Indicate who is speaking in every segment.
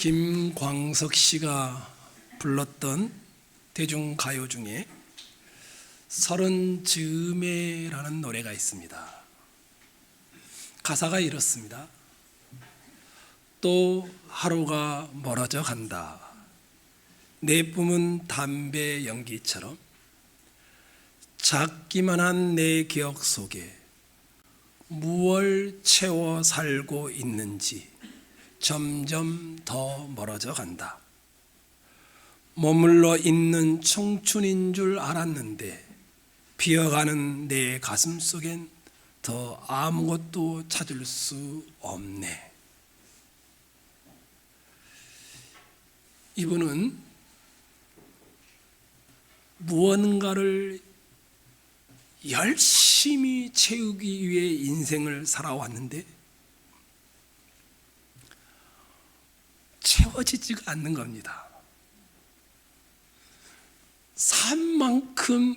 Speaker 1: 김광석 씨가 불렀던 대중가요 중에 서른 즈음에라는 노래가 있습니다. 가사가 이렇습니다. 또 하루가 멀어져 간다. 내 뿜은 담배 연기처럼 작기만 한 내 기억 속에 무얼 채워 살고 있는지 점점 더 멀어져 간다. 머물러 있는 청춘인 줄 알았는데 비어가는 내 가슴 속엔 더 아무것도 찾을 수 없네. 이분은 무언가를 열심히 채우기 위해 인생을 살아왔는데 채워지지가 않는 겁니다. 산만큼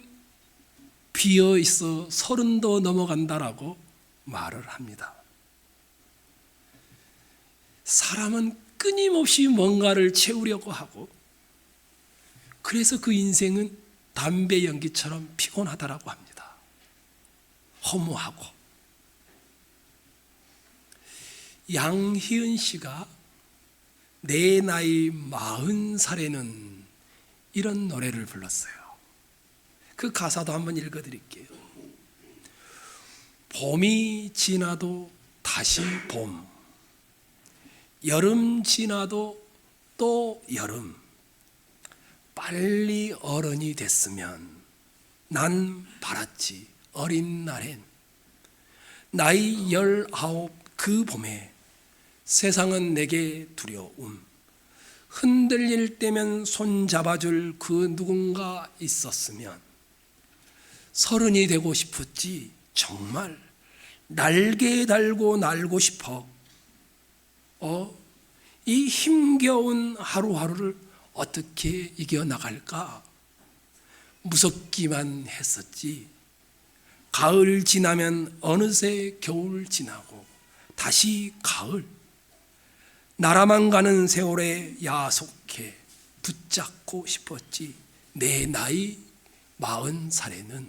Speaker 1: 비어 있어 서른도 넘어간다라고 말을 합니다. 사람은 끊임없이 뭔가를 채우려고 하고, 그래서 그 인생은 담배 연기처럼 피곤하다라고 합니다. 허무하고. 양희은 씨가 내 나이 40살에는 이런 노래를 불렀어요. 그 가사도 한번 읽어드릴게요. 봄이 지나도 다시 봄, 여름 지나도 또 여름, 빨리 어른이 됐으면 난 바랐지 어린 날엔. 나이 19 그 봄에 세상은 내게 두려움, 흔들릴 때면 손 잡아줄 그 누군가 있었으면. 서른이 되고 싶었지 정말 날개 달고 날고 싶어. 이 힘겨운 하루하루를 어떻게 이겨나갈까 무섭기만 했었지. 가을 지나면 어느새 겨울 지나고 다시 가을. 날아만 가는 세월에 야속해 붙잡고 싶었지 내 나이 40살에는.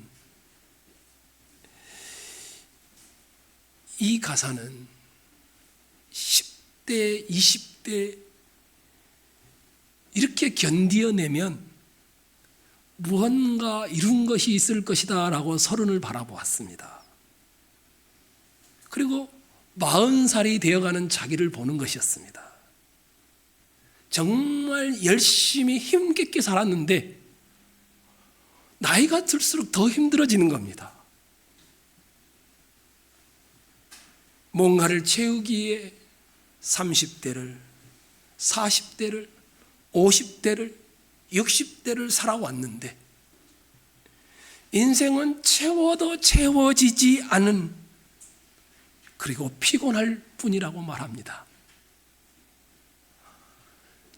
Speaker 1: 이 가사는 10대, 20대 이렇게 견디어내면 무언가 이룬 것이 있을 것이다 라고 서른을 바라보았습니다. 그리고 40살이 되어가는 자기를 보는 것이었습니다. 정말 열심히 힘겹게 살았는데 나이가 들수록 더 힘들어지는 겁니다. 뭔가를 채우기에 30대를, 40대를, 50대를, 60대를 살아왔는데 인생은 채워도 채워지지 않은, 그리고 피곤할 뿐이라고 말합니다.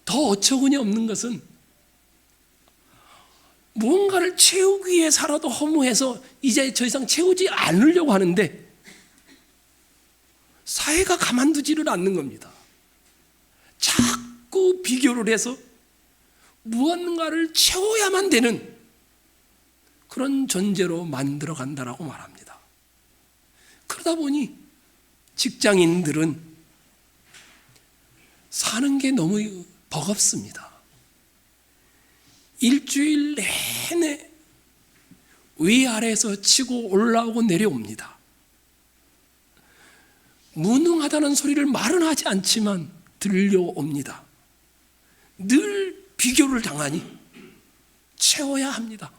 Speaker 1: 더 어처구니 없는 것은 무언가를 채우기 위해 살아도 허무해서 이제 더 이상 채우지 않으려고 하는데 사회가 가만두지를 않는 겁니다. 자꾸 비교를 해서 무언가를 채워야만 되는 그런 존재로 만들어 간다라고 말합니다. 그러다 보니 직장인들은 사는 게 너무 버겁습니다. 일주일 내내 위아래에서 치고 올라오고 내려옵니다. 무능하다는 소리를 말은 하지 않지만 들려옵니다. 늘 비교를 당하니 채워야 합니다.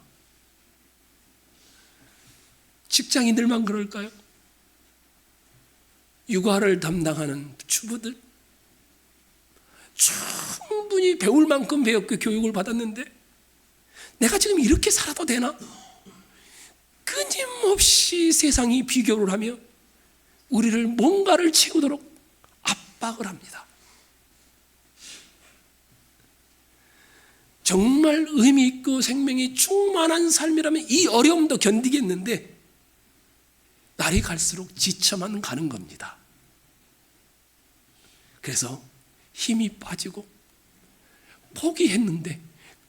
Speaker 1: 직장인들만 그럴까요? 육아를 담당하는 주부들, 충분히 배울 만큼 배웠고 교육을 받았는데 내가 지금 이렇게 살아도 되나? 끊임없이 세상이 비교를 하며 우리를 뭔가를 채우도록 압박을 합니다. 정말 의미 있고 생명이 충만한 삶이라면 이 어려움도 견디겠는데 날이 갈수록 지쳐만 가는 겁니다. 그래서 힘이 빠지고 포기했는데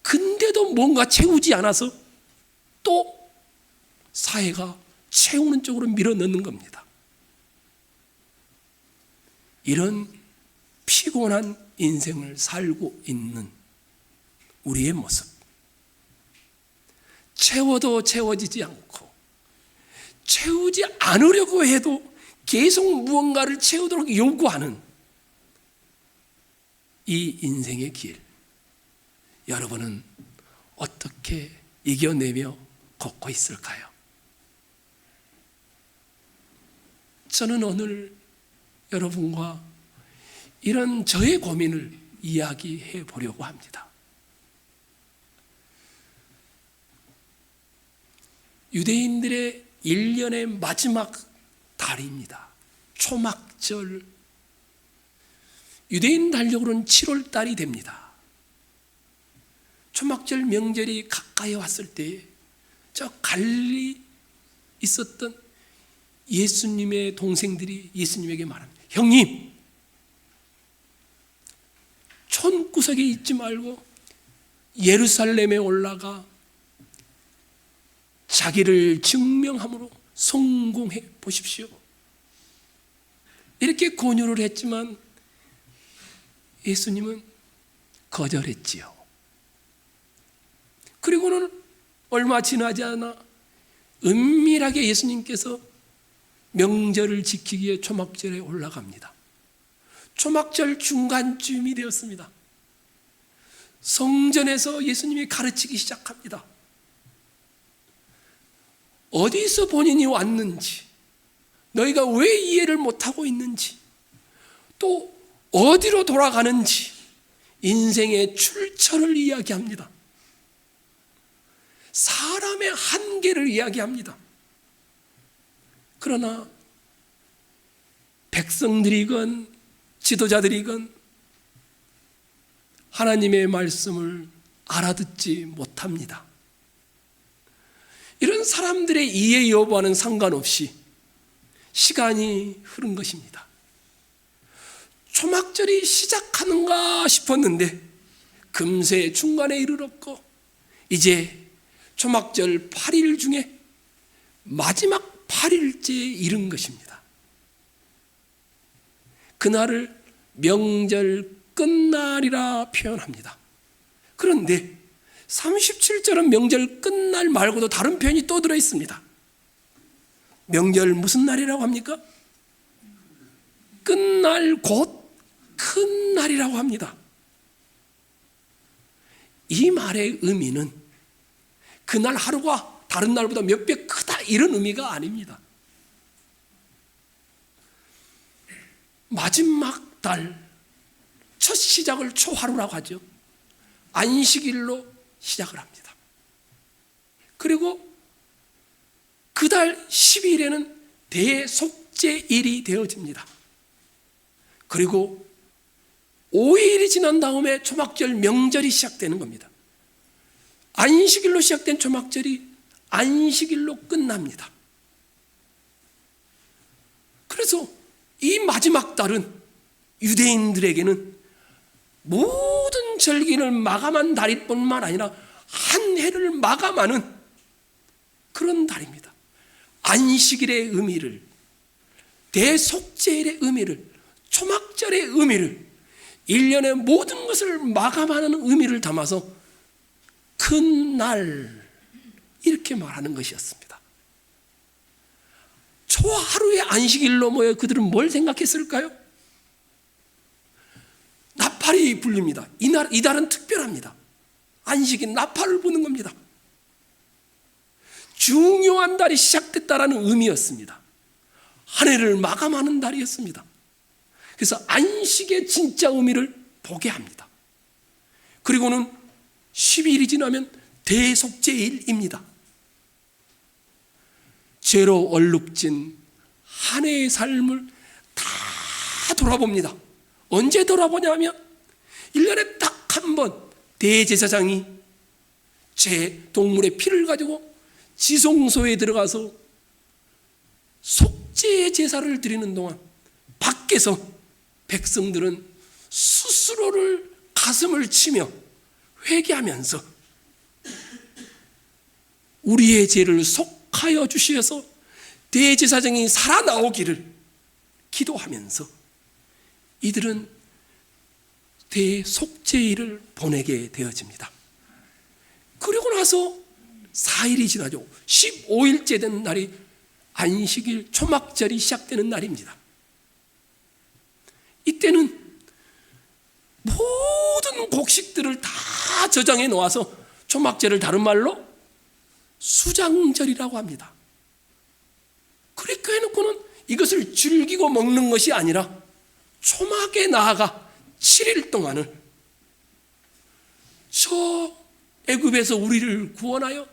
Speaker 1: 근데도 뭔가 채우지 않아서 또 사회가 채우는 쪽으로 밀어넣는 겁니다. 이런 피곤한 인생을 살고 있는 우리의 모습, 채워도 채워지지 않고 채우지 않으려고 해도 계속 무언가를 채우도록 요구하는 이 인생의 길, 여러분은 어떻게 이겨내며 걷고 있을까요? 저는 오늘 여러분과 이런 저의 고민을 이야기해 보려고 합니다. 유대인들의 1년의 마지막 달입니다. 초막절. 유대인 달력으로는 7월 달이 됩니다. 초막절 명절이 가까이 왔을 때 저 갈릴리 있었던 예수님의 동생들이 예수님에게 말합니다. 형님, 촌구석에 있지 말고 예루살렘에 올라가 자기를 증명함으로 성공해 보십시오. 이렇게 권유를 했지만 예수님은 거절했지요. 그리고는 얼마 지나지 않아 은밀하게 예수님께서 명절을 지키기 위해 초막절에 올라갑니다. 초막절 중간쯤이 되었습니다. 성전에서 예수님이 가르치기 시작합니다. 어디서 본인이 왔는지, 너희가 왜 이해를 못하고 있는지, 또 어디로 돌아가는지 인생의 출처를 이야기합니다. 사람의 한계를 이야기합니다. 그러나 백성들이건 지도자들이건 하나님의 말씀을 알아듣지 못합니다. 이런 사람들의 이해 여부와는 상관없이 시간이 흐른 것입니다. 초막절이 시작하는가 싶었는데 금세 중간에 이르렀고 이제 초막절 8일 중에 마지막 8일째에 이른 것입니다. 그날을 명절 끝날이라 표현합니다. 그런데 37절은 명절 끝날 말고도 다른 표현이 또 들어 있습니다. 명절 무슨 날이라고 합니까? 끝날 곧 큰 날이라고 합니다. 이 말의 의미는 그날 하루가 다른 날보다 몇 배 크다 이런 의미가 아닙니다. 마지막 달 첫 시작을 초하루라고 하죠. 안식일로 시작을 합니다. 그리고 그달 10일에는 대속죄일이 되어집니다. 그리고 5일이 지난 다음에 초막절 명절이 시작되는 겁니다. 안식일로 시작된 초막절이 안식일로 끝납니다. 그래서 이 마지막 달은 유대인들에게는 모든 절기를 마감한 달일 뿐만 아니라 한 해를 마감하는 그런 달입니다. 안식일의 의미를, 대속죄일의 의미를, 초막절의 의미를, 1년의 모든 것을 마감하는 의미를 담아서 큰 날 이렇게 말하는 것이었습니다. 초하루의 안식일로 모여 그들은 뭘 생각했을까요? 나팔이 불립니다. 이 달은 특별합니다. 안식일 나팔을 부는 겁니다. 중요한 달이 시작됐다라는 의미였습니다. 한 해를 마감하는 달이었습니다. 그래서 안식의 진짜 의미를 보게 합니다. 그리고는 10일이 지나면 대속죄일입니다. 죄로 얼룩진 한 해의 삶을 다 돌아봅니다. 언제 돌아보냐면 1년에 딱 한 번 대제사장이 제 동물의 피를 가지고 지성소에 들어가서 속죄의 제사를 드리는 동안 밖에서 백성들은 스스로를 가슴을 치며 회개하면서 우리의 죄를 속하여 주셔서 대제사장이 살아나오기를 기도하면서 이들은 대속죄일을 보내게 되어집니다. 그리고 나서 4일이 지나죠. 15일째 된 날이 안식일 초막절이 시작되는 날입니다. 이때는 모든 곡식들을 다 저장해 놓아서 초막절을 다른 말로 수장절이라고 합니다. 그렇게 해놓고는 이것을 즐기고 먹는 것이 아니라 초막에 나아가 7일 동안을 저 애굽에서 우리를 구원하여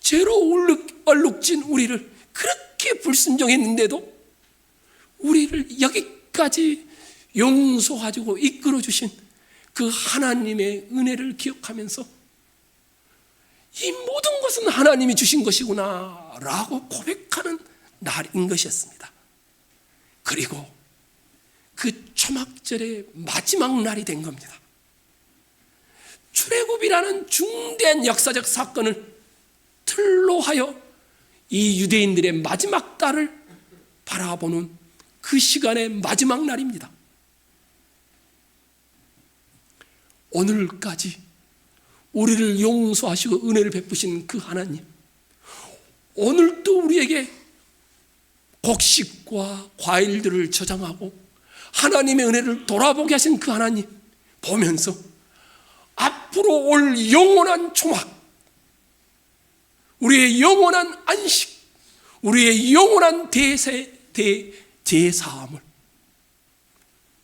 Speaker 1: 죄로 얼룩진 우리를 그렇게 불순종했는데도 우리를 여기까지 용서하고 이끌어주신 그 하나님의 은혜를 기억하면서 이 모든 것은 하나님이 주신 것이구나 라고 고백하는 날인 것이었습니다. 그리고 그 초막절의 마지막 날이 된 겁니다. 출애굽이라는 중대한 역사적 사건을 틀로 하여 이 유대인들의 마지막 달을 바라보는 그 시간의 마지막 날입니다. 오늘까지 우리를 용서하시고 은혜를 베푸신 그 하나님, 오늘도 우리에게 곡식과 과일들을 저장하고 하나님의 은혜를 돌아보게 하신 그 하나님 보면서 앞으로 올 영원한 초막, 우리의 영원한 안식, 우리의 영원한 대제사함을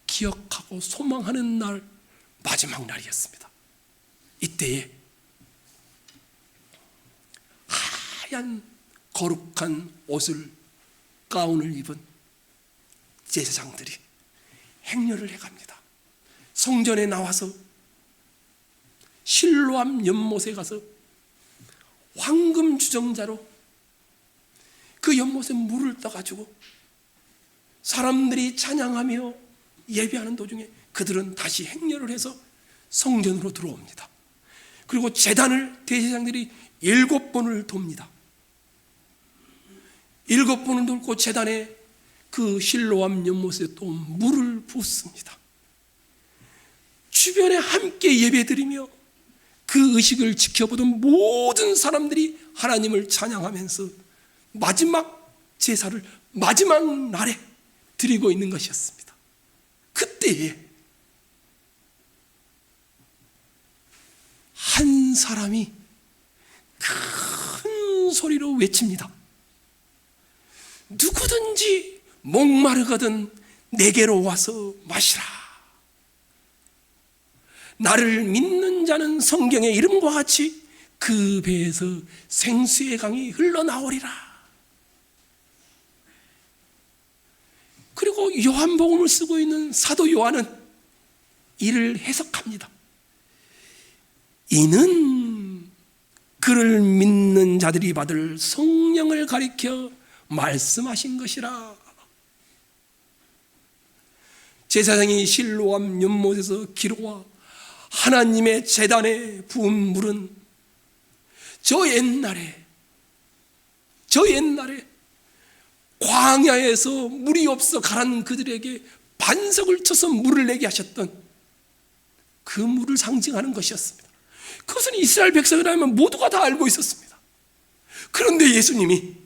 Speaker 1: 기억하고 소망하는 날, 마지막 날이었습니다. 이때에 하얀 거룩한 옷을, 가운을 입은 제사장들이 행렬을 해갑니다. 성전에 나와서 실로암 연못에 가서 황금 주정자로 그 연못에 물을 떠가지고 사람들이 찬양하며 예배하는 도중에 그들은 다시 행렬을 해서 성전으로 들어옵니다. 그리고 제단을 대제사장들이 7번을 돕니다. 7번을 돕고 제단에 그 실로암 연못에 또 물을 붓습니다. 주변에 함께 예배드리며 그 의식을 지켜보던 모든 사람들이 하나님을 찬양하면서 마지막 제사를 마지막 날에 드리고 있는 것이었습니다. 그때에 한 사람이 큰 소리로 외칩니다. 누구든지 목마르거든 내게로 와서 마시라. 나를 믿는 자는 성경의 이름과 같이 그 배에서 생수의 강이 흘러나오리라. 그리고 요한복음을 쓰고 있는 사도 요한은 이를 해석합니다. 이는 그를 믿는 자들이 받을 성령을 가리켜 말씀하신 것이라. 제사장이 실로암 연못에서 기로와 하나님의 제단에 부은 물은 저 옛날에 광야에서 물이 없어 가란 그들에게 반석을 쳐서 물을 내게 하셨던 그 물을 상징하는 것이었습니다. 그것은 이스라엘 백성이라면 모두가 다 알고 있었습니다. 그런데 예수님이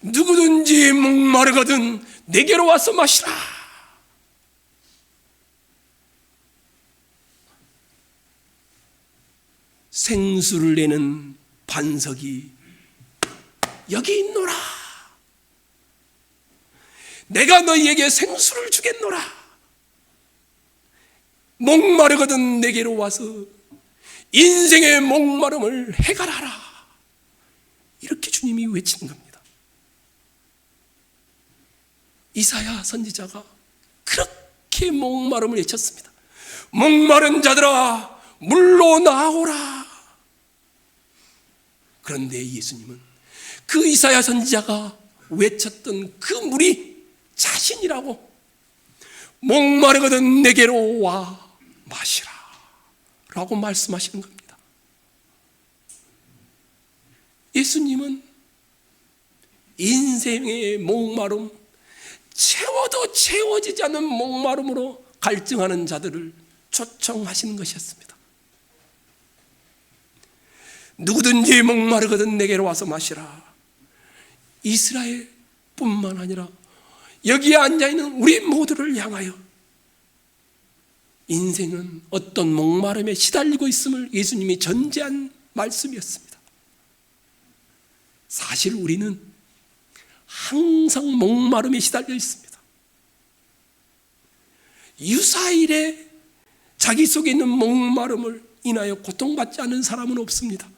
Speaker 1: 누구든지 목마르거든 내게로 와서 마시라. 생수를 내는 반석이 여기 있노라. 내가 너희에게 생수를 주겠노라. 목마르거든 내게로 와서 인생의 목마름을 해결하라. 이렇게 주님이 외치는 겁니다. 이사야 선지자가 그렇게 목마름을 외쳤습니다. 목마른 자들아 물로 나오라. 그런데 예수님은 그 이사야 선지자가 외쳤던 그 물이 자신이라고, 목마르거든 내게로 와 마시라 라고 말씀하시는 겁니다. 예수님은 인생의 목마름, 채워도 채워지지 않는 목마름으로 갈증하는 자들을 초청하시는 것이었습니다. 누구든지 목마르거든 내게로 와서 마시라. 이스라엘뿐만 아니라 여기에 앉아있는 우리 모두를 향하여 인생은 어떤 목마름에 시달리고 있음을 예수님이 전제한 말씀이었습니다. 사실 우리는 항상 목마름에 시달려 있습니다. 유사일에 자기 속에 있는 목마름을 인하여 고통받지 않는 사람은 없습니다.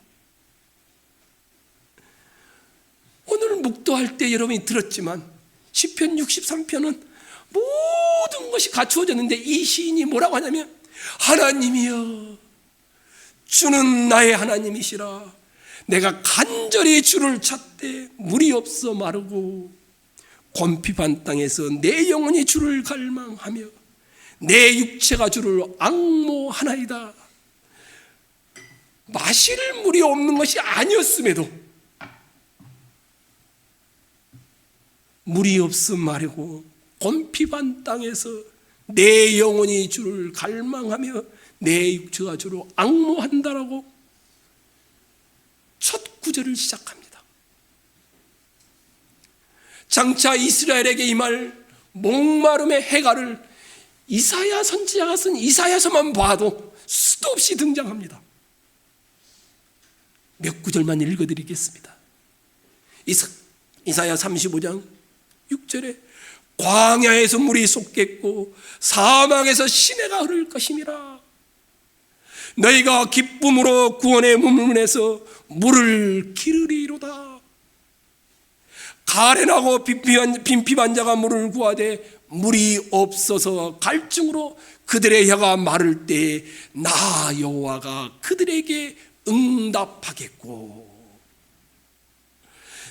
Speaker 1: 오늘 묵도할 때 여러분이 들었지만 시편 63편은 모든 것이 갖추어졌는데 이 시인이 뭐라고 하냐면 하나님이여 주는 나의 하나님이시라. 내가 간절히 주를 찾되 물이 없어 마르고 곤핍한 땅에서 내 영혼이 주를 갈망하며 내 육체가 주를 앙모하나이다. 마실 물이 없는 것이 아니었음에도 물이 없어 마르고 곤핍한 땅에서 내 영혼이 주를 갈망하며 내 육체가 주를 앙모한다라고 첫 구절을 시작합니다. 장차 이스라엘에게 임할 목마름의 해가를 이사야 선지자가 쓴 이사야서만 봐도 수도 없이 등장합니다. 몇 구절만 읽어드리겠습니다. 이사야 35장 6절에 광야에서 물이 솟겠고 사막에서 시내가 흐를 것임이라. 너희가 기쁨으로 구원의 문문에서 물을 기르리로다. 가련하고 빈핍한 자가 물을 구하되 물이 없어서 갈증으로 그들의 혀가 마를 때 나 여호와가 그들에게 응답하겠고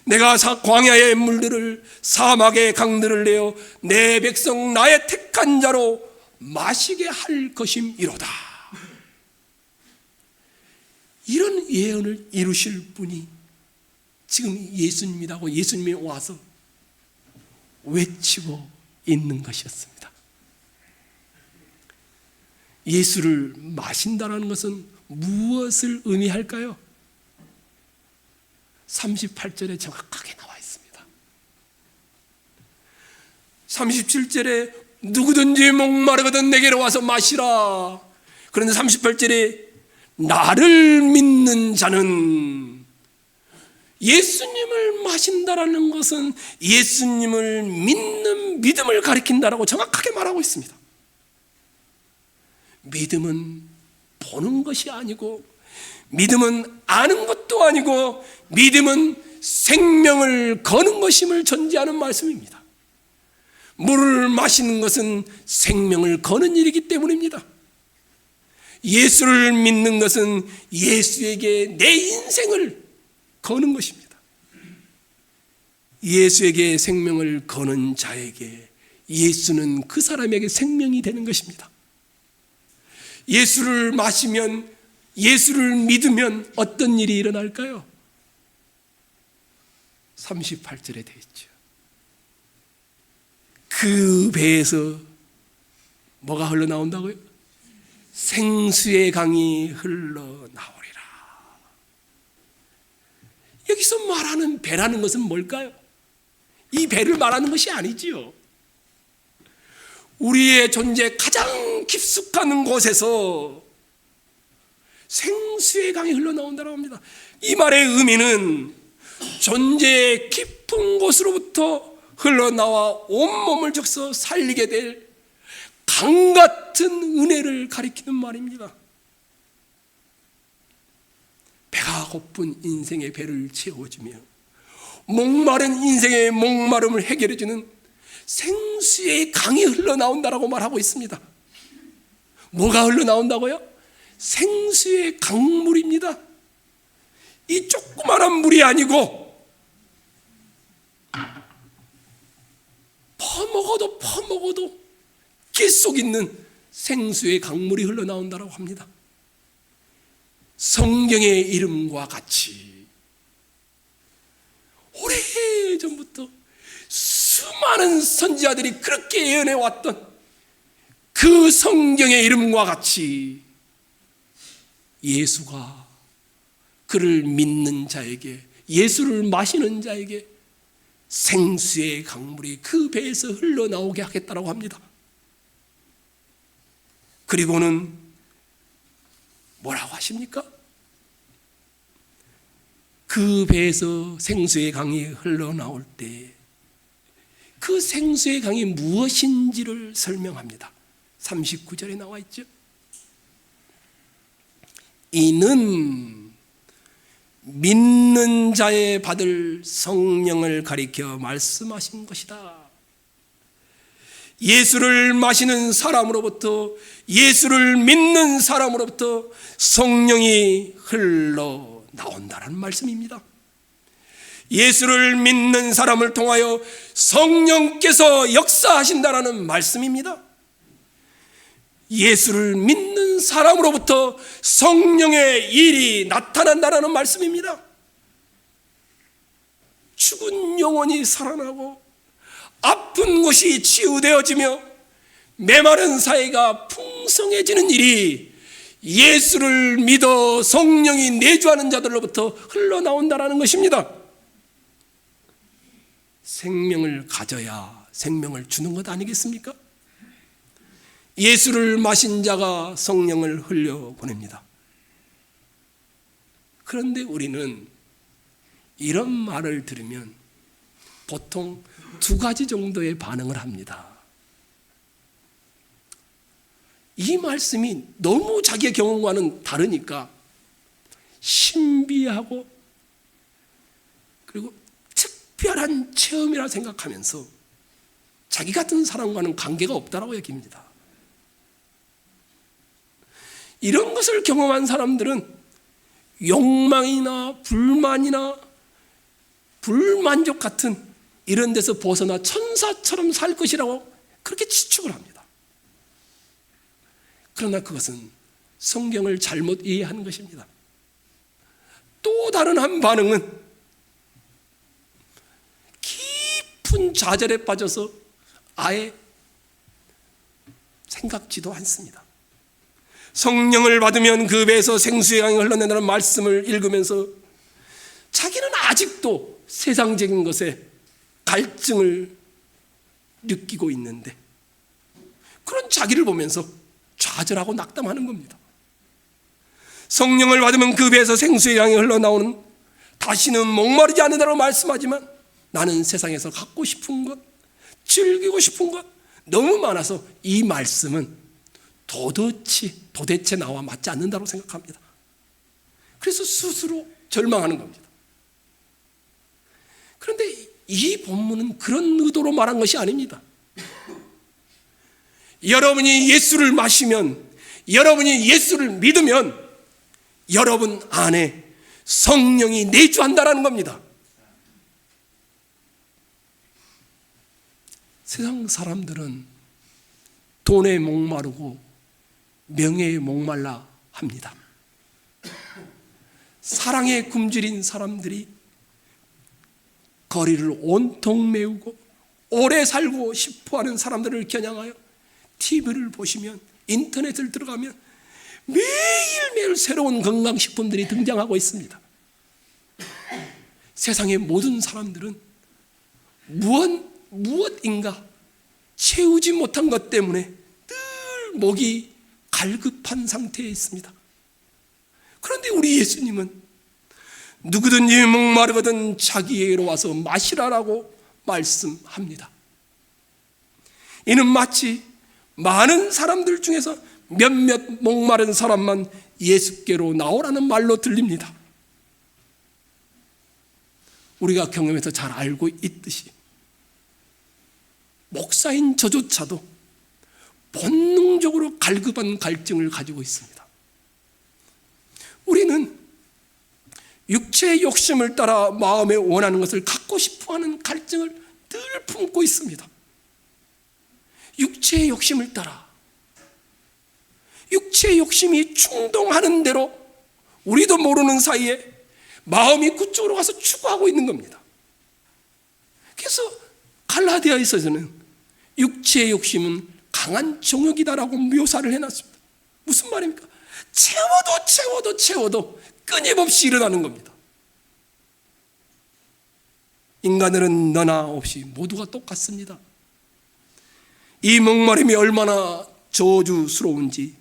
Speaker 1: 내가 광야의 물들을 사막의 강들을 내어 내 백성 나의 택한 자로 마시게 할 것임이로다. 이런 예언을 이루실 분이 지금 예수님이라고 예수님이 와서 외치고 있는 것이었습니다. 예수를 마신다는 것은 무엇을 의미할까요? 38절에 정확하게 나와 있습니다. 37절에 누구든지 목마르거든 내게로 와서 마시라. 그런데 38절에 나를 믿는 자는, 예수님을 마신다라는 것은 예수님을 믿는 믿음을 가리킨다라고 정확하게 말하고 있습니다. 믿음은 보는 것이 아니고, 믿음은 아는 것도 아니고, 믿음은 생명을 거는 것임을 전제하는 말씀입니다. 물을 마시는 것은 생명을 거는 일이기 때문입니다. 예수를 믿는 것은 예수에게 내 인생을 거는 것입니다. 예수에게 생명을 거는 자에게 예수는 그 사람에게 생명이 되는 것입니다. 예수를 마시면, 예수를 믿으면 어떤 일이 일어날까요? 38절에 되어 있죠. 그 배에서 뭐가 흘러나온다고요? 생수의 강이 흘러나오리라. 여기서 말하는 배라는 것은 뭘까요? 이 배를 말하는 것이 아니지요. 우리의 존재 가장 깊숙한 곳에서 생수의 강이 흘러나온다고 합니다. 이 말의 의미는 존재의 깊은 곳으로부터 흘러나와 온몸을 적셔 살리게 될 강 같은 은혜를 가리키는 말입니다. 배가 고픈 인생의 배를 채워주며 목마른 인생의 목마름을 해결해주는 생수의 강이 흘러나온다라고 말하고 있습니다. 뭐가 흘러나온다고요? 생수의 강물입니다. 이 조그마한 물이 아니고 퍼먹어도 깊게 속 있는 생수의 강물이 흘러나온다고 합니다. 성경의 이름과 같이 오래전부터 수많은 선지자들이 그렇게 예언해 왔던 그 성경의 이름과 같이 예수가 그를 믿는 자에게, 예수를 마시는 자에게 생수의 강물이 그 배에서 흘러나오게 하겠다고 합니다. 그리고는 뭐라고 하십니까? 그 배에서 생수의 강이 흘러나올 때 그 생수의 강이 무엇인지를 설명합니다. 39절에 나와 있죠. 이는 믿는 자의 받을 성령을 가리켜 말씀하신 것이다. 예수를 마시는 사람으로부터, 예수를 믿는 사람으로부터 성령이 흘러나온다는 말씀입니다. 예수를 믿는 사람을 통하여 성령께서 역사하신다는 말씀입니다. 예수를 믿는 사람으로부터 성령의 일이 나타난다는 말씀입니다. 죽은 영혼이 살아나고 아픈 곳이 치유되어지며 메마른 사회가 풍성해지는 일이 예수를 믿어 성령이 내주하는 자들로부터 흘러나온다는 것입니다. 생명을 가져야 생명을 주는 것 아니겠습니까? 예수를 마신 자가 성령을 흘려보냅니다. 그런데 우리는 이런 말을 들으면 보통 두 가지 정도의 반응을 합니다. 이 말씀이 너무 자기의 경험과는 다르니까 신비하고 그리고 특별한 체험이라 생각하면서 자기 같은 사람과는 관계가 없다라고 여깁니다. 이런 것을 경험한 사람들은 욕망이나 불만이나 불만족 같은 이런 데서 벗어나 천사처럼 살 것이라고 그렇게 추측을 합니다. 그러나 그것은 성경을 잘못 이해한 것입니다. 또 다른 한 반응은 깊은 좌절에 빠져서 아예 생각지도 않습니다. 성령을 받으면 그 배에서 생수의 강이 흘러낸다는 말씀을 읽으면서 자기는 아직도 세상적인 것에 갈증을 느끼고 있는데 그런 자기를 보면서 좌절하고 낙담하는 겁니다. 성령을 받으면 그 배에서 생수의 강이 흘러나오는, 다시는 목마르지 않는다고 말씀하지만 나는 세상에서 갖고 싶은 것, 즐기고 싶은 것 너무 많아서 이 말씀은 도대체 나와 맞지 않는다고 생각합니다. 그래서 스스로 절망하는 겁니다. 그런데 이 본문은 그런 의도로 말한 것이 아닙니다. 여러분이 예수를 마시면, 여러분이 예수를 믿으면 여러분 안에 성령이 내주한다는 겁니다. 세상 사람들은 돈에 목마르고 명예에 목말라 합니다. 사랑에 굶주린 사람들이 거리를 온통 메우고 오래 살고 싶어하는 사람들을 겨냥하여 TV를 보시면, 인터넷을 들어가면 매일매일 새로운 건강식품들이 등장하고 있습니다. 세상의 모든 사람들은 무엇인가 채우지 못한 것 때문에 늘 목이 갈급한 상태에 있습니다. 그런데 우리 예수님은 누구든지 목마르거든 자기에게로 와서 마시라라고 말씀합니다. 이는 마치 많은 사람들 중에서 몇몇 목마른 사람만 예수께로 나오라는 말로 들립니다. 우리가 경험해서 잘 알고 있듯이 목사인 저조차도 본능적으로 갈급한 갈증을 가지고 있습니다. 우리는 육체의 욕심을 따라 마음에 원하는 것을 갖고 싶어하는 갈증을 늘 품고 있습니다. 육체의 욕심을 따라, 육체의 욕심이 충동하는 대로 우리도 모르는 사이에 마음이 그쪽으로 가서 추구하고 있는 겁니다. 그래서 갈라디아에서는 육체의 욕심은 강한 정욕이다라고 묘사를 해놨습니다. 무슨 말입니까? 채워도 끊임없이 일어나는 겁니다. 인간들은 너나 없이 모두가 똑같습니다. 이 목마름이 얼마나 저주스러운지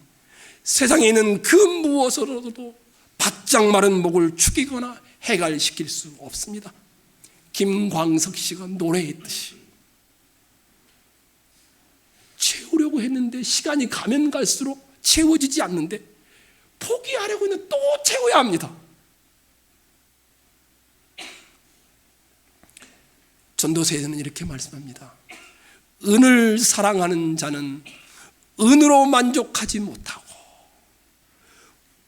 Speaker 1: 세상에 있는 그 무엇으로도 바짝 마른 목을 축이거나 해갈시킬 수 없습니다. 김광석 씨가 노래했듯이 채우려고 했는데 시간이 가면 갈수록 채워지지 않는데 포기하려고 했는데 또 채워야 합니다. 전도서에서는 이렇게 말씀합니다. 은을 사랑하는 자는 은으로 만족하지 못하고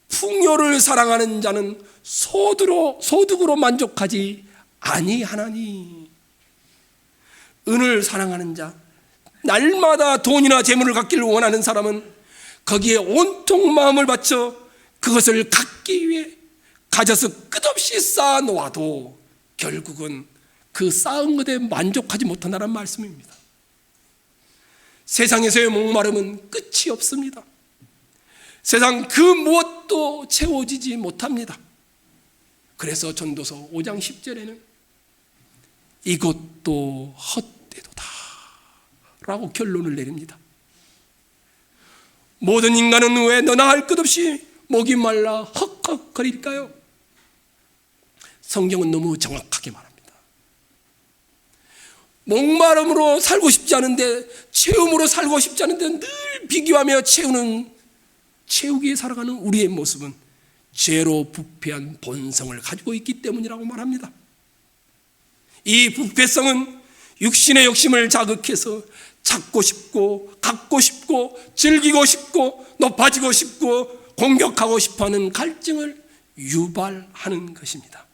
Speaker 1: 풍요를 사랑하는 자는 소득으로 만족하지 아니하나니. 은을 사랑하는 자, 날마다 돈이나 재물을 갖기를 원하는 사람은 거기에 온통 마음을 바쳐 그것을 갖기 위해 가져서 끝없이 쌓아 놓아도 결국은 그 쌓은 것에 만족하지 못한다는 말씀입니다. 세상에서의 목마름은 끝이 없습니다. 세상 그 무엇도 채워지지 못합니다. 그래서 전도서 5장 10절에는 이것도 헛되도다 라고 결론을 내립니다. 모든 인간은 왜 너나 할 것 없이 목이 말라 헉헉거릴까요? 성경은 너무 정확하게 말합니다. 목마름으로 살고 싶지 않은데, 채움으로 살고 싶지 않은데 늘 비교하며 채우기 위해 살아가는 우리의 모습은 죄로 부패한 본성을 가지고 있기 때문이라고 말합니다. 이 부패성은 육신의 욕심을 자극해서 찾고 싶고 갖고 싶고 즐기고 싶고 높아지고 싶고 공격하고 싶어하는 갈증을 유발하는 것입니다.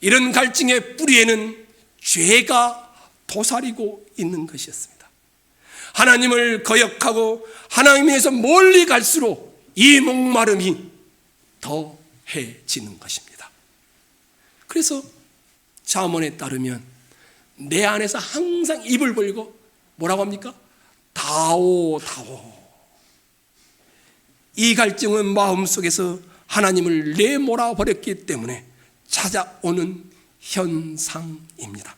Speaker 1: 이런 갈증의 뿌리에는 죄가 도사리고 있는 것이었습니다. 하나님을 거역하고 하나님에서 멀리 갈수록 이 목마름이 더해지는 것입니다. 그래서 잠언에 따르면 내 안에서 항상 입을 벌리고 뭐라고 합니까? 다오. 이 갈증은 마음속에서 하나님을 내몰아 버렸기 때문에 찾아오는 현상입니다.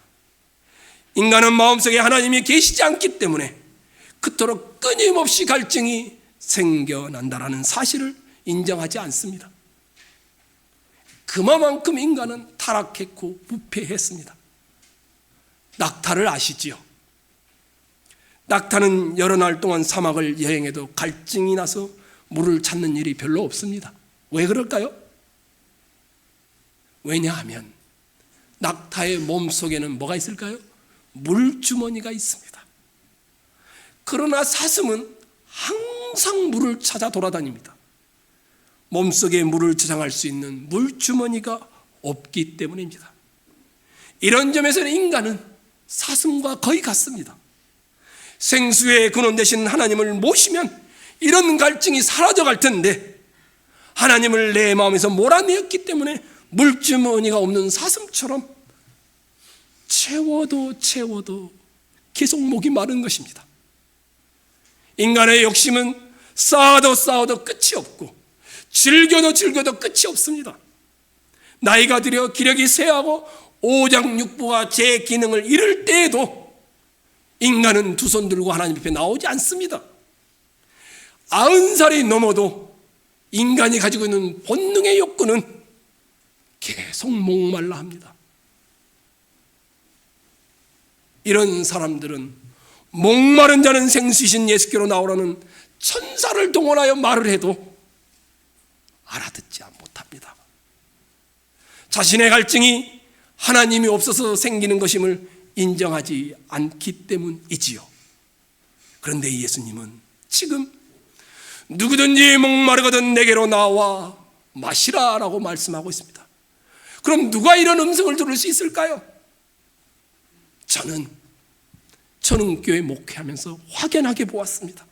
Speaker 1: 인간은 마음속에 하나님이 계시지 않기 때문에 그토록 끊임없이 갈증이 생겨난다라는 사실을 인정하지 않습니다. 그만큼 인간은 타락했고 부패했습니다. 낙타를 아시지요? 낙타는 여러 날 동안 사막을 여행해도 갈증이 나서 물을 찾는 일이 별로 없습니다. 왜 그럴까요? 왜냐하면 낙타의 몸속에는 뭐가 있을까요? 물주머니가 있습니다. 그러나 사슴은 항상 물을 찾아 돌아다닙니다. 몸속에 물을 저장할 수 있는 물주머니가 없기 때문입니다. 이런 점에서는 인간은 사슴과 거의 같습니다. 생수의 근원 되신 하나님을 모시면 이런 갈증이 사라져갈 텐데 하나님을 내 마음에서 몰아내었기 때문에 물주머니가 없는 사슴처럼 채워도 계속 목이 마른 것입니다. 인간의 욕심은 쌓아도 끝이 없고 즐겨도 끝이 없습니다. 나이가 들어 기력이 쇠하고 오장육부가 제 기능을 잃을 때에도 인간은 두 손 들고 하나님 앞에 나오지 않습니다. 90살이 넘어도 인간이 가지고 있는 본능의 욕구는 계속 목말라 합니다. 이런 사람들은 목마른 자는 생수이신 예수께로 나오라는 천사를 동원하여 말을 해도 알아듣지 못합니다. 자신의 갈증이 하나님이 없어서 생기는 것임을 인정하지 않기 때문이지요. 그런데 예수님은 지금 누구든지 목마르거든 내게로 나와 마시라라고 말씀하고 있습니다. 그럼 누가 이런 음성을 들을 수 있을까요? 저는 저는 교회 목회하면서 확연하게 보았습니다.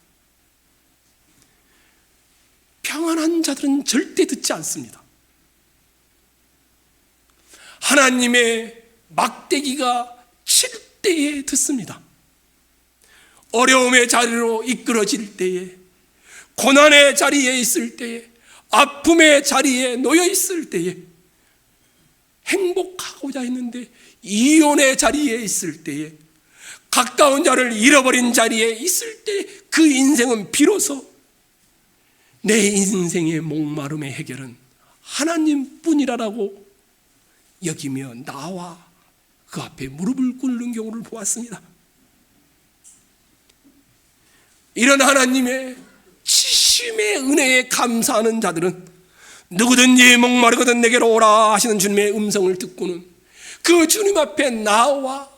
Speaker 1: 평안한 자들은 절대 듣지 않습니다. 하나님의 막대기가 칠 때에 듣습니다. 어려움의 자리로 이끌어질 때에, 고난의 자리에 있을 때에, 아픔의 자리에 놓여 있을 때에, 행복하고자 했는데 이혼의 자리에 있을 때에, 가까운 자를 잃어버린 자리에 있을 때, 그 인생은 비로소 내 인생의 목마름의 해결은 하나님뿐이라고 여기며 나와 그 앞에 무릎을 꿇는 경우를 보았습니다. 이런 하나님의 치심의 은혜에 감사하는 자들은 누구든지 목마르거든 내게로 오라 하시는 주님의 음성을 듣고는 그 주님 앞에 나와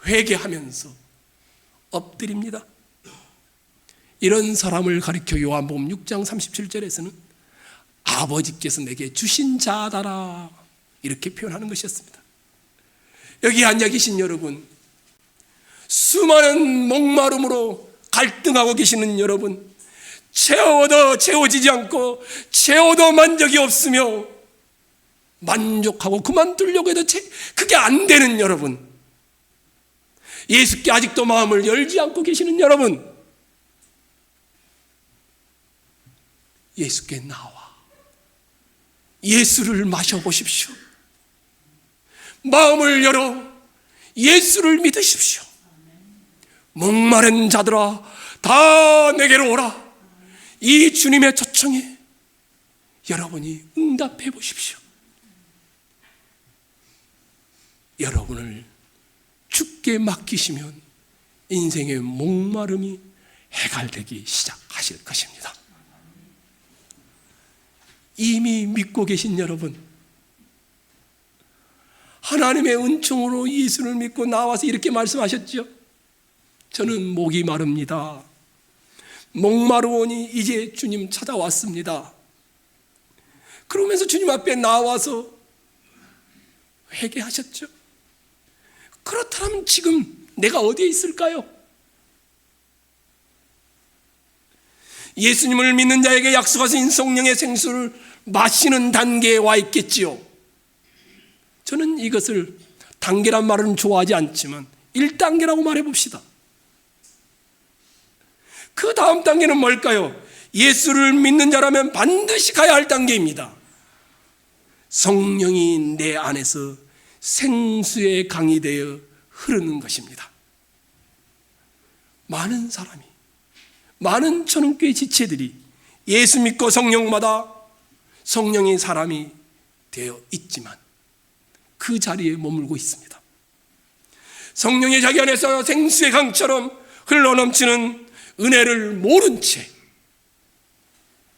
Speaker 1: 회개하면서 엎드립니다. 이런 사람을 가리켜 요한복음 6장 37절에서는 아버지께서 내게 주신 자다라 이렇게 표현하는 것이었습니다. 여기 앉아 계신 여러분, 수많은 목마름으로 갈등하고 계시는 여러분, 채워도 채워지지 않고 채워도 만족이 없으며 만족하고 그만두려고 해도 그게 안 되는 여러분, 예수께 아직도 마음을 열지 않고 계시는 여러분, 예수께 나와 예수를 마셔보십시오. 마음을 열어 예수를 믿으십시오. 목마른 자들아 다 내게로 오라. 이 주님의 초청에 여러분이 응답해 보십시오. 여러분을 주께 맡기시면 인생의 목마름이 해갈되기 시작하실 것입니다. 이미 믿고 계신 여러분, 하나님의 은총으로 예수를 믿고 나와서 이렇게 말씀하셨죠. 저는 목이 마릅니다. 목마르오니 이제 주님 찾아왔습니다. 그러면서 주님 앞에 나와서 회개하셨죠. 그렇다면 지금 내가 어디에 있을까요? 예수님을 믿는 자에게 약속하신 성령의 생수를 마시는 단계에 와 있겠지요. 저는 이것을 단계란 말은 좋아하지 않지만 1단계라고 말해봅시다. 그 다음 단계는 뭘까요? 예수를 믿는 자라면 반드시 가야 할 단계입니다. 성령이 내 안에서 생수의 강이 되어 흐르는 것입니다. 많은 사람이, 많은 천은교회 지체들이 예수 믿고 성령마다 성령의 사람이 되어 있지만 그 자리에 머물고 있습니다. 성령이 자기 안에서 생수의 강처럼 흘러넘치는 은혜를 모른 채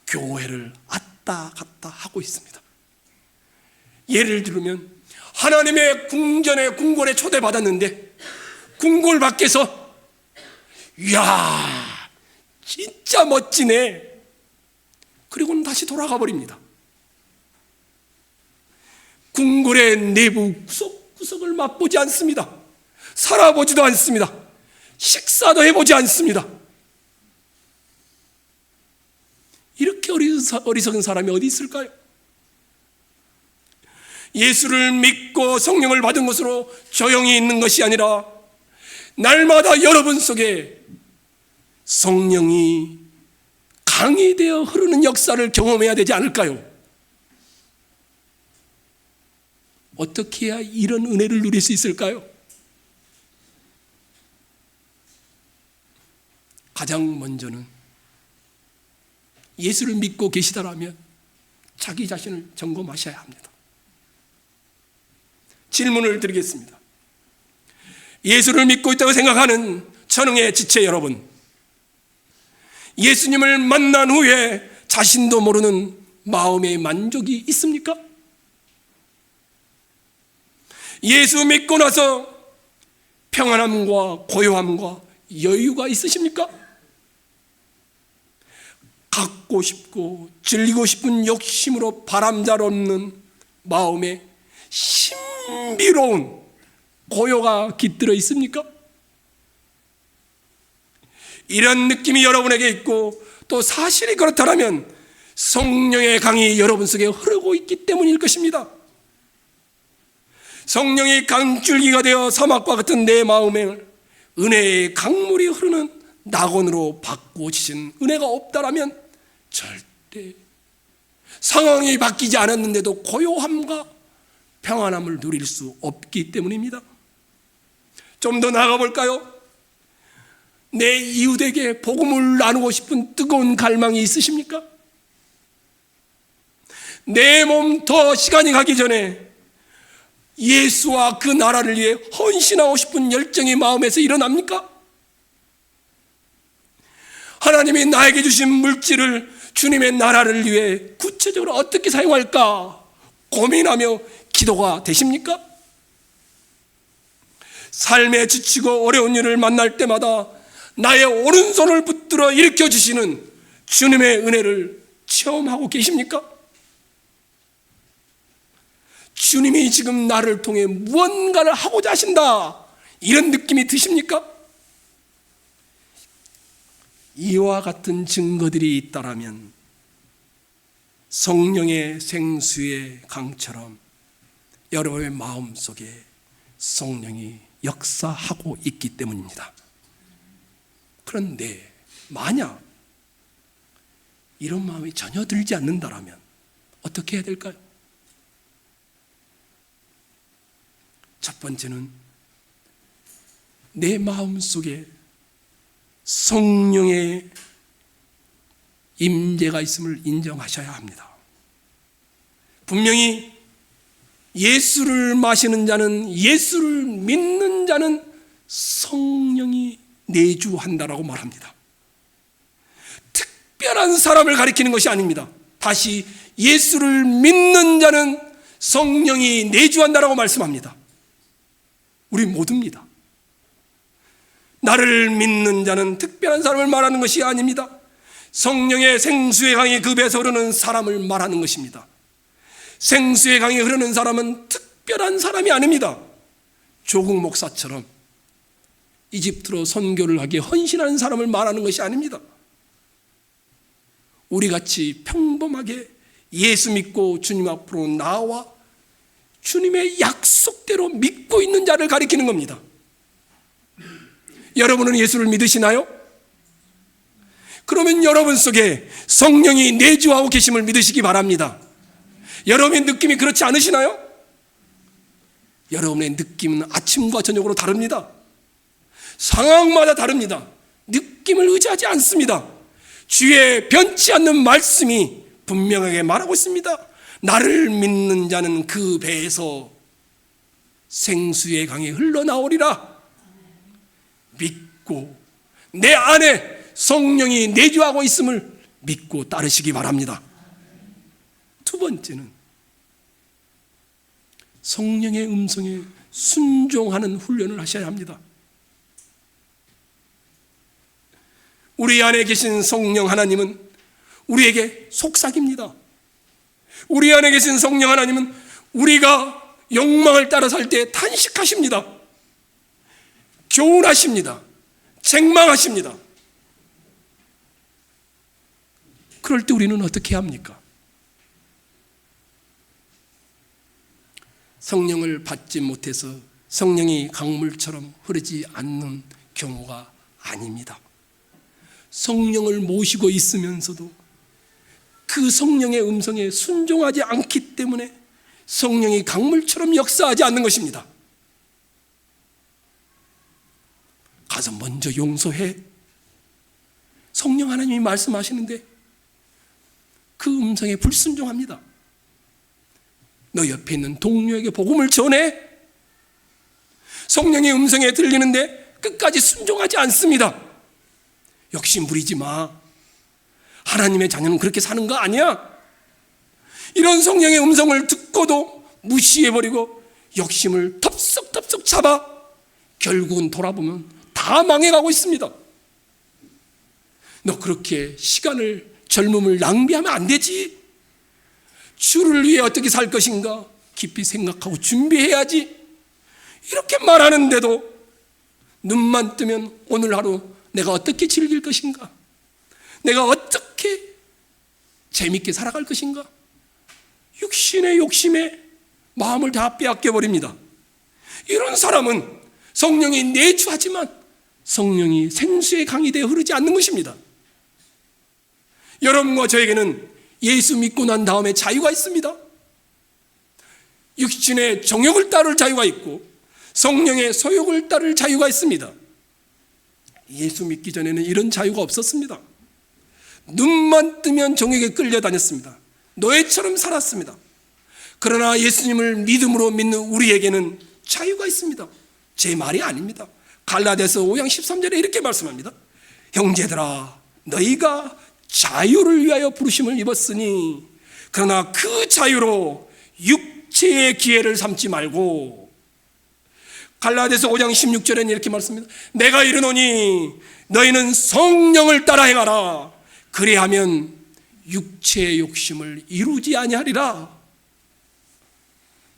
Speaker 1: 교회를 왔다 갔다 하고 있습니다. 예를 들면 하나님의 궁궐에 초대받았는데 궁궐 밖에서 이야 진짜 멋지네, 그리고는 다시 돌아가 버립니다. 궁궐의 내부 구석구석을 맛보지 않습니다. 살아보지도 않습니다. 식사도 해보지 않습니다. 이렇게 어리석은 사람이 어디 있을까요? 예수를 믿고 성령을 받은 것으로 조용히 있는 것이 아니라 날마다 여러분 속에 성령이 강이 되어 흐르는 역사를 경험해야 되지 않을까요? 어떻게 해야 이런 은혜를 누릴 수 있을까요? 가장 먼저는 예수를 믿고 계시다라면 자기 자신을 점검하셔야 합니다. 질문을 드리겠습니다. 예수를 믿고 있다고 생각하는 천흥의 지체 여러분, 예수님을 만난 후에 자신도 모르는 마음의 만족이 있습니까? 예수 믿고 나서 평안함과 고요함과 여유가 있으십니까? 갖고 싶고 즐기고 싶은 욕심으로 바람잘 없는 마음에 신비로운 고요가 깃들어 있습니까? 이런 느낌이 여러분에게 있고 또 사실이 그렇다면 성령의 강이 여러분 속에 흐르고 있기 때문일 것입니다. 성령이 강줄기가 되어 사막과 같은 내 마음에 은혜의 강물이 흐르는 낙원으로 바꾸어지신 은혜가 없다라면 절대 상황이 바뀌지 않았는데도 고요함과 평안함을 누릴 수 없기 때문입니다. 좀 더 나아가 볼까요? 내 이웃에게 복음을 나누고 싶은 뜨거운 갈망이 있으십니까? 내 몸 더 시간이 가기 전에 예수와 그 나라를 위해 헌신하고 싶은 열정이 마음에서 일어납니까? 하나님이 나에게 주신 물질을 주님의 나라를 위해 구체적으로 어떻게 사용할까 고민하며 기도가 되십니까? 삶에 지치고 어려운 일을 만날 때마다 나의 오른손을 붙들어 일으켜 주시는 주님의 은혜를 체험하고 계십니까? 주님이 지금 나를 통해 무언가를 하고자 하신다, 이런 느낌이 드십니까? 이와 같은 증거들이 있다라면 성령의 생수의 강처럼 여러분의 마음속에 성령이 역사하고 있기 때문입니다. 그런데 만약 이런 마음이 전혀 들지 않는다라면 어떻게 해야 될까요? 첫 번째는 내 마음속에 성령의 임재가 있음을 인정하셔야 합니다. 분명히 예수를 마시는 자는, 예수를 믿는 자는 성령이 내주한다라고 말합니다. 특별한 사람을 가리키는 것이 아닙니다. 다시 예수를 믿는 자는 성령이 내주한다라고 말씀합니다. 우리 모두입니다. 나를 믿는 자는 특별한 사람을 말하는 것이 아닙니다. 성령의 생수의 강이 그 배에서 흐르는 사람을 말하는 것입니다. 생수의 강이 흐르는 사람은 특별한 사람이 아닙니다. 조국 목사처럼 이집트로 선교를 하기에 헌신하는 사람을 말하는 것이 아닙니다. 우리같이 평범하게 예수 믿고 주님 앞으로 나와 주님의 약속대로 믿고 있는 자를 가리키는 겁니다. 여러분은 예수를 믿으시나요? 그러면 여러분 속에 성령이 내주하고 계심을 믿으시기 바랍니다. 여러분의 느낌이 그렇지 않으시나요? 여러분의 느낌은 아침과 저녁으로 다릅니다. 상황마다 다릅니다. 느낌을 의지하지 않습니다. 주의 변치 않는 말씀이 분명하게 말하고 있습니다. 나를 믿는 자는 그 배에서 생수의 강이 흘러나오리라. 믿고 내 안에 성령이 내주하고 있음을 믿고 따르시기 바랍니다. 두 번째는 성령의 음성에 순종하는 훈련을 하셔야 합니다. 우리 안에 계신 성령 하나님은 우리에게 속삭입니다. 우리 안에 계신 성령 하나님은 우리가 욕망을 따라 살 때 탄식하십니다. 교훈하십니다. 책망하십니다. 그럴 때 우리는 어떻게 합니까? 성령을 받지 못해서 성령이 강물처럼 흐르지 않는 경우가 아닙니다. 성령을 모시고 있으면서도 그 성령의 음성에 순종하지 않기 때문에 성령이 강물처럼 역사하지 않는 것입니다. 가서 먼저 용서해. 성령 하나님이 말씀하시는데 그 음성에 불순종합니다. 너 옆에 있는 동료에게 복음을 전해. 성령의 음성에 들리는데 끝까지 순종하지 않습니다. 욕심 부리지 마. 하나님의 자녀는 그렇게 사는 거 아니야. 이런 성령의 음성을 듣고도 무시해버리고 욕심을 덥석덥석 잡아 결국은 돌아보면 다 망해가고 있습니다. 너 그렇게 시간을, 젊음을 낭비하면 안 되지. 주를 위해 어떻게 살 것인가 깊이 생각하고 준비해야지. 이렇게 말하는데도 눈만 뜨면 오늘 하루 내가 어떻게 즐길 것인가? 내가 어떻게 재밌게 살아갈 것인가? 육신의 욕심에 마음을 다 빼앗겨버립니다. 이런 사람은 성령이 내주하지만 성령이 생수의 강이 되어 흐르지 않는 것입니다. 여러분과 저에게는 예수 믿고 난 다음에 자유가 있습니다. 육신의 정욕을 따를 자유가 있고 성령의 소욕을 따를 자유가 있습니다. 예수 믿기 전에는 이런 자유가 없었습니다. 눈만 뜨면 정욕에 끌려다녔습니다. 노예처럼 살았습니다. 그러나 예수님을 믿음으로 믿는 우리에게는 자유가 있습니다. 제 말이 아닙니다. 갈라디아서 5장 13절에 이렇게 말씀합니다. 형제들아, 너희가 자유를 위하여 부르심을 입었으니 그러나 그 자유로 육체의 기회를 삼지 말고. 갈라디아서 5장 16절에는 이렇게 말씀합니다. 내가 이르노니 너희는 성령을 따라 행하라. 그리하면 육체의 욕심을 이루지 아니하리라.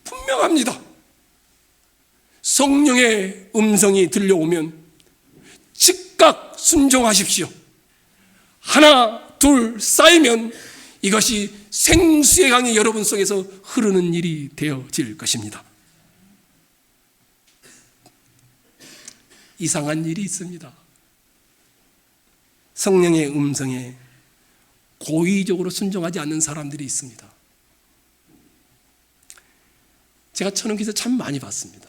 Speaker 1: 분명합니다. 성령의 음성이 들려오면 즉각 순종하십시오. 하나, 둘 쌓이면 이것이 생수의 강이 여러분 속에서 흐르는 일이 되어질 것입니다. 이상한 일이 있습니다. 성령의 음성에 고의적으로 순종하지 않는 사람들이 있습니다. 제가 천은기에서 참 많이 봤습니다.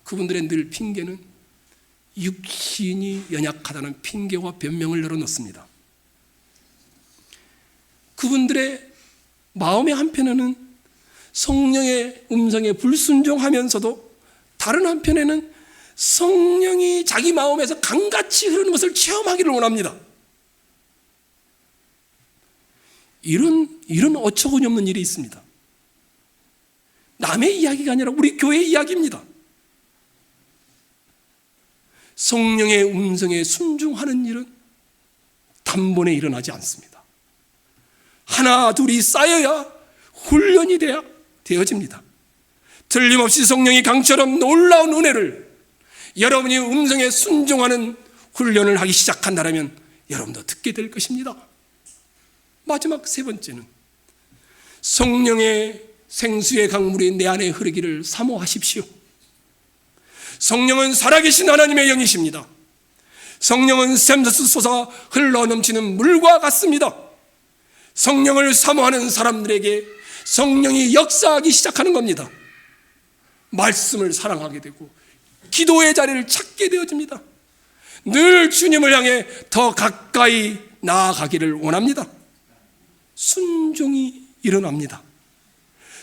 Speaker 1: 그분들의 늘 핑계는 육신이 연약하다는 핑계와 변명을 늘어놓습니다. 그분들의 마음의 한편에는 성령의 음성에 불순종하면서도 다른 한편에는 성령이 자기 마음에서 강같이 흐르는 것을 체험하기를 원합니다. 이런 어처구니 없는 일이 있습니다. 남의 이야기가 아니라 우리 교회의 이야기입니다. 성령의 음성에 순종하는 일은 단번에 일어나지 않습니다. 하나 둘이 쌓여야 훈련이 되어집니다. 틀림없이 성령이 강처럼 놀라운 은혜를 여러분이 음성에 순종하는 훈련을 하기 시작한다면 여러분도 듣게 될 것입니다. 마지막 세 번째는 성령의 생수의 강물이 내 안에 흐르기를 사모하십시오. 성령은 살아계신 하나님의 영이십니다. 성령은 샘솟아 솟아 흘러넘치는 물과 같습니다. 성령을 사모하는 사람들에게 성령이 역사하기 시작하는 겁니다. 말씀을 사랑하게 되고 기도의 자리를 찾게 되어집니다. 늘 주님을 향해 더 가까이 나아가기를 원합니다. 순종이 일어납니다.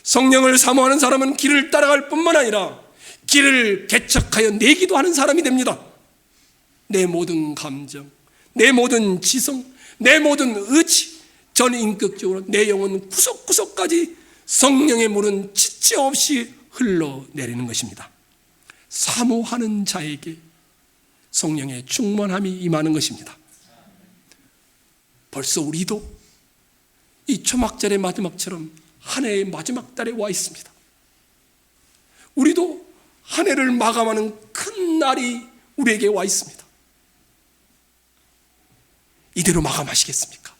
Speaker 1: 성령을 사모하는 사람은 길을 따라갈 뿐만 아니라 길을 개척하여 내기도 하는 사람이 됩니다. 내 모든 감정, 내 모든 지성, 내 모든 의지, 전 인격적으로 내 영혼 구석구석까지 성령의 물은 지체 없이 흘러내리는 것입니다. 사모하는 자에게 성령의 충만함이 임하는 것입니다. 벌써 우리도 이 초막절의 마지막처럼 한 해의 마지막 달에 와 있습니다. 우리도 한 해를 마감하는 큰 날이 우리에게 와 있습니다. 이대로 마감하시겠습니까?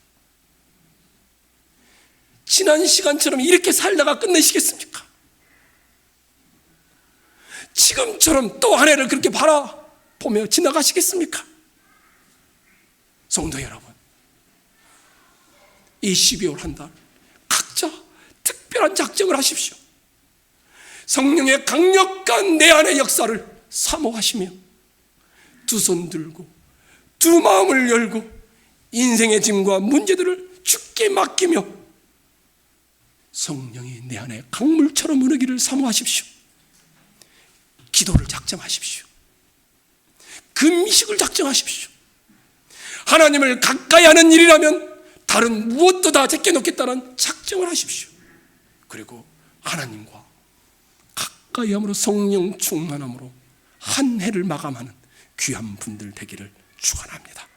Speaker 1: 지난 시간처럼 이렇게 살다가 끝내시겠습니까? 지금처럼 또 한 해를 그렇게 바라보며 지나가시겠습니까? 성도 여러분, 이 12월 한 달 각자 특별한 작정을 하십시오. 성령의 강력한 내 안의 역사를 사모하시며 두 손 들고 두 마음을 열고 인생의 짐과 문제들을 주께 맡기며 성령이 내 안에 강물처럼 흐르기를 사모하십시오. 기도를 작정하십시오. 금식을 작정하십시오. 하나님을 가까이 하는 일이라면 다른 무엇도 다 제껴놓겠다는 작정을 하십시오. 그리고 하나님과 가까이 함으로 성령 충만함으로 한 해를 마감하는 귀한 분들 되기를 축원합니다.